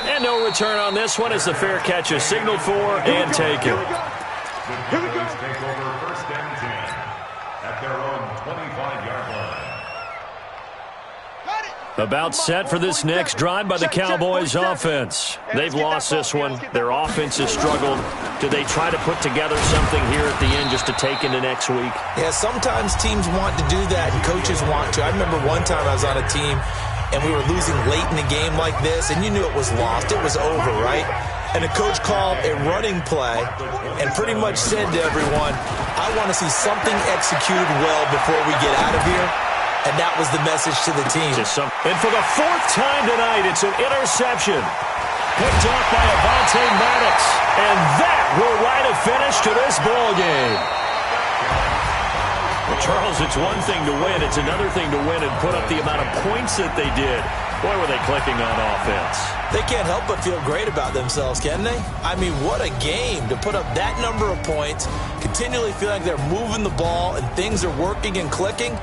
And no return on this one as the fair catch is signaled for and taken. The Cowboys take over 1st and 10 at their own 25-yard line. About set for this next drive by the Cowboys offense. They've lost this one. Their offense has struggled. Do they try to put together something here at the end just to take into next week? Yeah, sometimes teams want to do that and coaches want to. I remember one time I was on a team and we were losing late in a game like this, and you knew it was lost. It was over, right? And the coach called a running play and pretty much said to everyone, I want to see something executed well before we get out of here. And that was the message to the team. And for the 4th time tonight, it's an interception. Picked off by Avonte Maddox. And that will write a finish to this ball game. Well, Charles, it's one thing to win. It's another thing to win and put up the amount of points that they did. Boy, were they clicking on offense. They can't help but feel great about themselves, can they? I mean, what a game to put up that number of points, continually feel like they're moving the ball and things are working and clicking.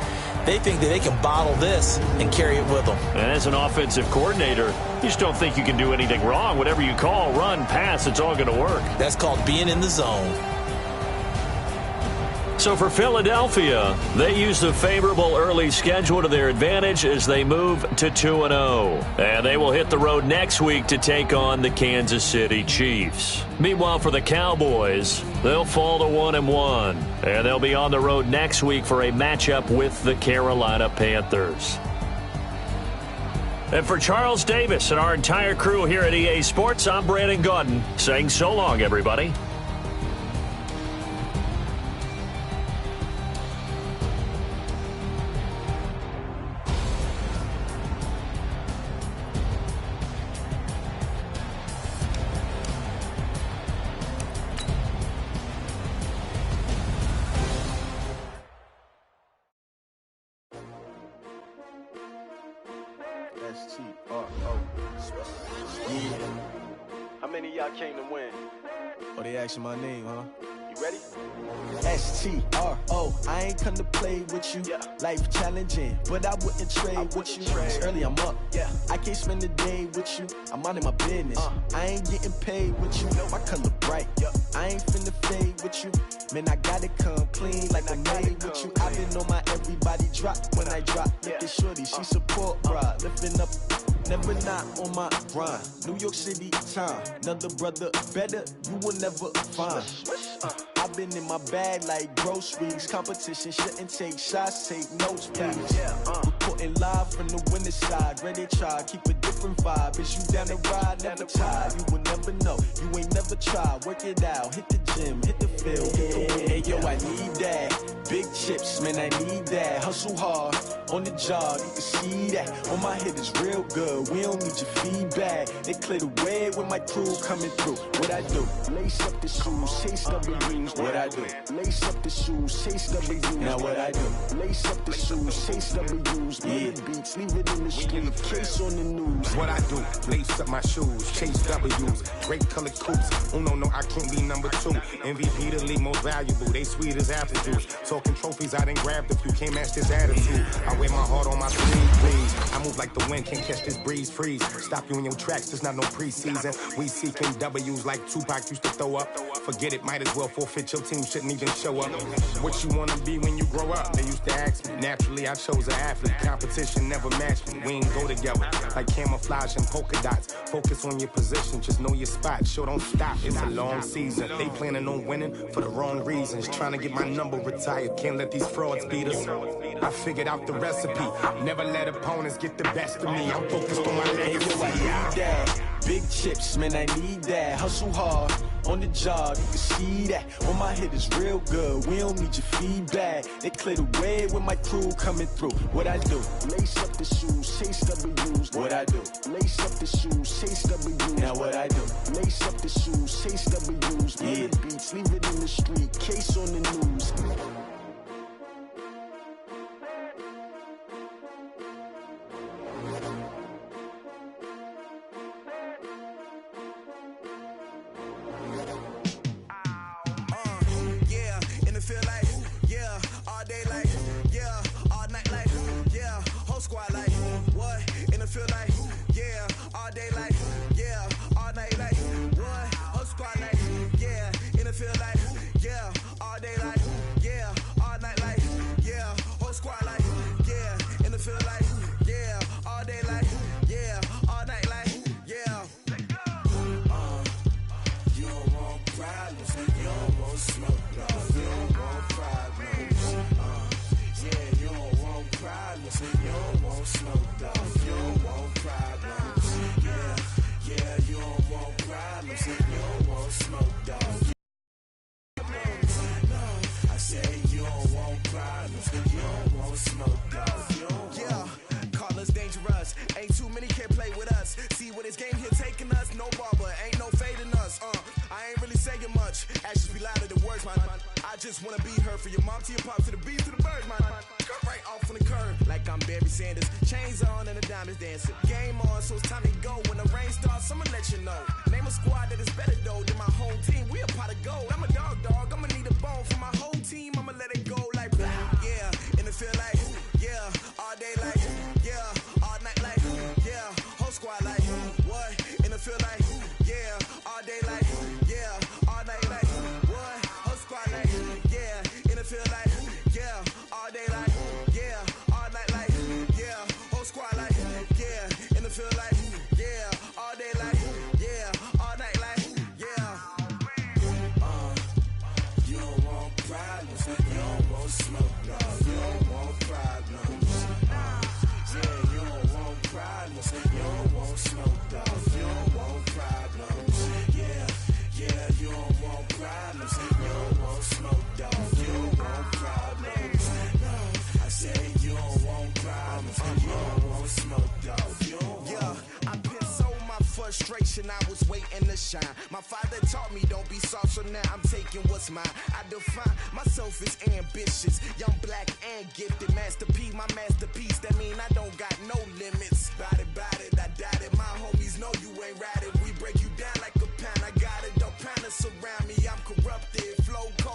They think that they can bottle this and carry it with them. And as an offensive coordinator, you just don't think you can do anything wrong. Whatever you call, run, pass, it's all going to work. That's called being in the zone. So for Philadelphia, they use the favorable early schedule to their advantage as they move to 2-0. And they will hit the road next week to take on the Kansas City Chiefs. Meanwhile, for the Cowboys, they'll fall to 1-1. And they'll be on the road next week for a matchup with the Carolina Panthers. And for Charles Davis and our entire crew here at EA Sports, I'm Brandon Gaudin saying so long, everybody. How many of y'all came to win? Oh, they asking my name, huh? You ready? STRO, I ain't come to play with you. Life challenging, but I wouldn't trade with you. It's early, I'm up. I can't spend the day with you. I'm minding my business. I ain't getting paid with you. My color bright. I ain't finna fade with you. Man, I gotta come clean like I made with you. I've been on my everybody drop when I drop. Look at shorty, she support, bruh. Lifting up, never not on my grind. New York City time, another brother better, you will never find. I've been in my bag like groceries. Competition shouldn't take shots, take notes, please. Reporting live from the winning side. Ready to try, keep a different vibe. Is you down the ride, never tired. You will never know, you ain't never tried. Work it out, hit the gym, hit the field. Hey yo, I need that. Big chips, man, I need that. Hustle hard, on the job, you can see that. On my head is real good, we don't need your feedback. They clear the way when my crew coming through. What I do? Lace up the shoes, chase W's. What I do? Lace up the shoes, chase W's. Now what I do? Lace up the shoes, chase W's. Million beats, leave it in the street, case on the news. What I do? Lace up my shoes, chase W's. Great colored coops. Oh no, I can't be number 2. MVP the league most valuable. They sweet as apple juice. Talking trophies, I done grabbed a few. Can't match this attitude. I wear my heart on my sleeve, please. I move like the wind, can't catch this breeze, freeze. Stop you in your tracks, there's not no preseason. We seeking W's like Tupac used to throw up. Forget it, might as well forfeit. Your team shouldn't even show up. What you wanna be when you grow up? They used to ask me. Naturally, I chose an athlete. Competition never matched me. We ain't go together like camouflage and polka dots. Focus on your position, just know your spot. Sure, don't stop. It's a long season. They planning on winning for the wrong reasons. Trying to get my number retired. Can't let these frauds beat us. I figured out the recipe. Never let opponents get the best of me. I'm focused on my legacy. I need that. Big chips, man, I need that. Hustle hard, on the job, you can see that. On my head is real good, we don't need your feedback. They clear the way when my crew coming through. What I do? Lace up the shoes, chase W's. What I do? Lace up the shoes, chase W's. Now what I do? Lace up the shoes, chase W's. Million beats, leave it in the street, case on the news. I was waiting to shine. My father taught me don't be soft, so now I'm taking what's mine. I define myself as ambitious, young, black, and gifted. Master P, my masterpiece. That mean I don't got no limits. Bout it, I doubt it. My homies know you ain't ratted. We break you down like a pound. I got it, don't pound us around me. I'm corrupted, flow cold.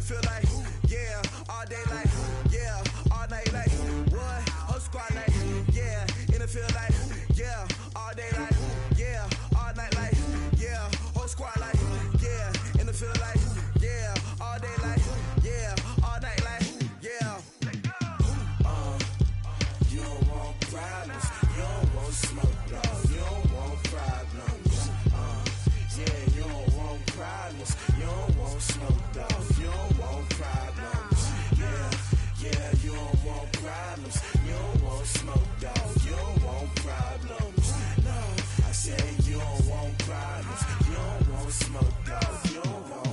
feel like, yeah, all day like, yeah, all night like, what? Whole squad like, yeah, in the field like, yeah, all day like, yeah, all night like, yeah, whole squad like, yeah, in the field like, yeah, all day like, yeah, all night like, yeah. You don't want problems, you don't want smoke, no, you don't want problems. Yeah, you don't want problems, you don't want smoke, dog, you don't want problems. Yeah, you don't want problems, you don't want smoke, dog, you don't want problems. No, I said you don't want problems, you don't want smoke, dog, you don't want.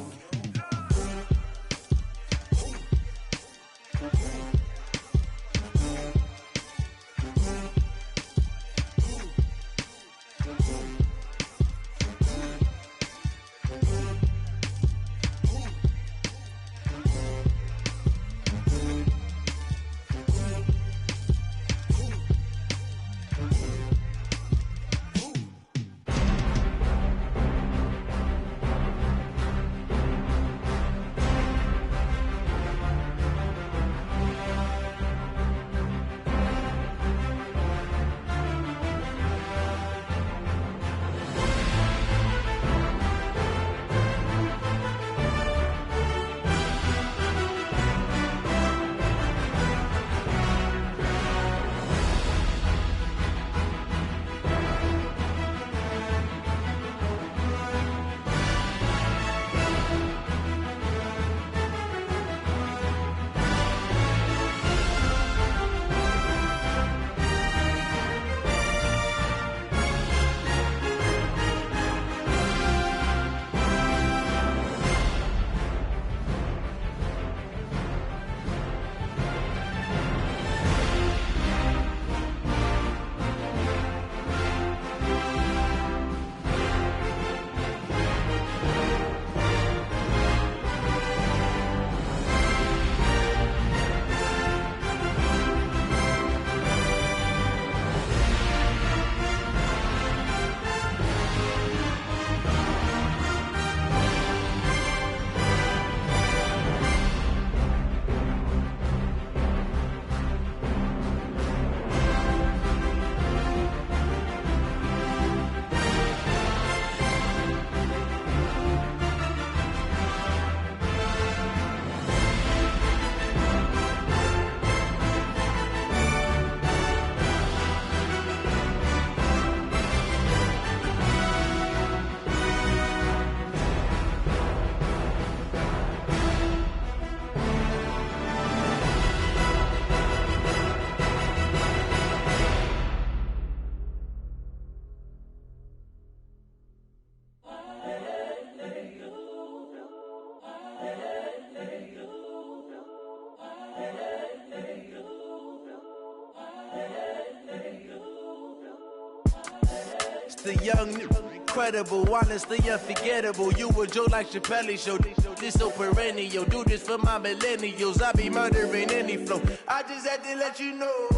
The young, incredible, honestly unforgettable. You a Joe like Chappelle show. This so perennial. Do this for my millennials. I be murdering any flow. I just had to let you know.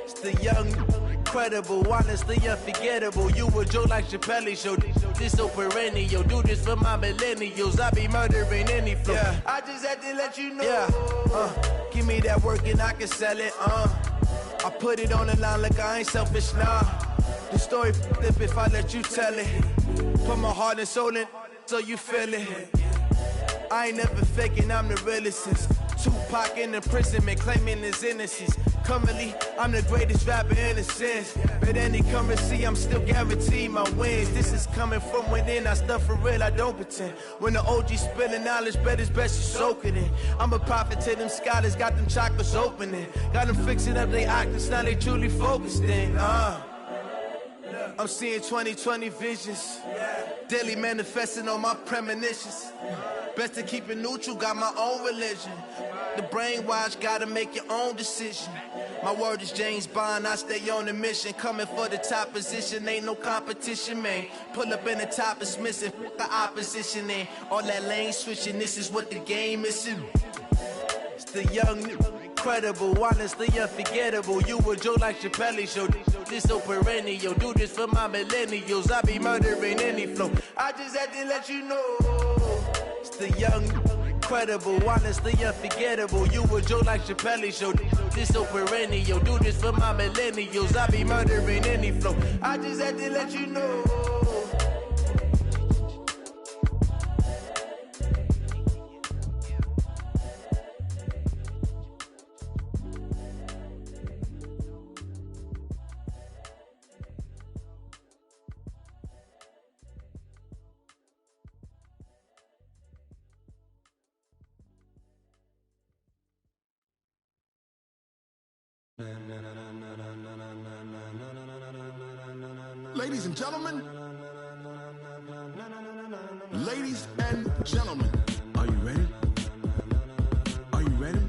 It's the young, incredible, honestly unforgettable. You a Joe like Chappelle show. This so perennial. Do this for my millennials. I be murdering any flow. Yeah. I just had to let you know. Yeah. Give me that work and I can sell it. I put it on the line like I ain't selfish, nah. The story flip if I let you tell it. Put my heart and soul in so you feel it. I ain't never faking, I'm the realest since Tupac in imprisonment, claiming his innocence. Currently, I'm the greatest rapper in a sense. But any currency, I'm still guaranteed my wins. This is coming from within, I stuff for real, I don't pretend. When the OG spilling knowledge, bet it's best you soak it in. I'm a prophet to them scholars, got them chakras opening. Got them fixing up their octaves, now they truly focused in. I'm seeing 2020 visions, daily manifesting on my premonitions. Best to keep it neutral, got my own religion. The brainwash, gotta make your own decision. My word is James Bond, I stay on the mission. Coming for the top position, ain't no competition, man. Pull up in the top is missing, the opposition in. All that lane switching, this is what the game is. It's the young, incredible, honestly unforgettable. You a Joe like Chappelle show. This so perennial. Do this for my millennials. I be murdering any flow. I just had to let you know. It's the young, incredible, honestly unforgettable. You a Joe like Chappelle show. This so perennial. Do this for my millennials. I be murdering any flow. I just had to let you know. Ladies and gentlemen, ladies and gentlemen, are you ready? Are you ready?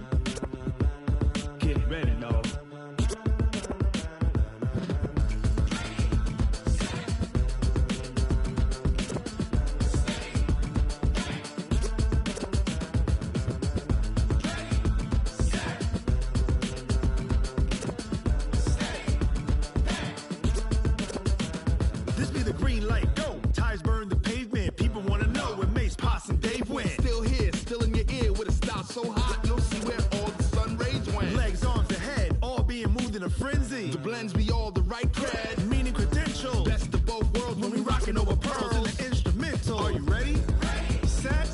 Get ready, dog. This be the green light, go. Tires burn the pavement. People want to know where Mace, Poss, and Dave went. Still here, still in your ear with a style so hot, you'll see where all the sun rays went. Legs, arms, and head, all being moved in a frenzy. The blends be all the right cred, meaning credentials. Best of both worlds when we rockin' over pearls in the instrumental. Are you ready? Ready. Set.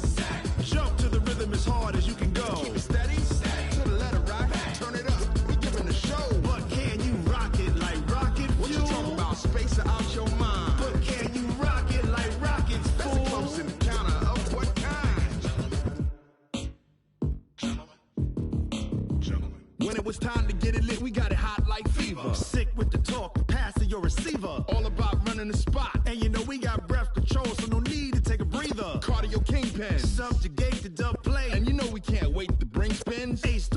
Jump to the rhythm as hard as you can go. Keep it steady. To the letter rock. Turn it up. We giving a show. But can you rock it like rocket fuel? What you talking about? Space or out your mind? But can you rock it like rockets, fool? That's a close encounter of what kind? Gentlemen. When it was time to get it lit, we got it hot like fever. Sick with the talk, pass to your receiver. All about running the spot. And you know we got breath control, so no need to take a breather. Cardio kingpin. Subjugate the dub play. And you know we can't wait to bring spins. Ace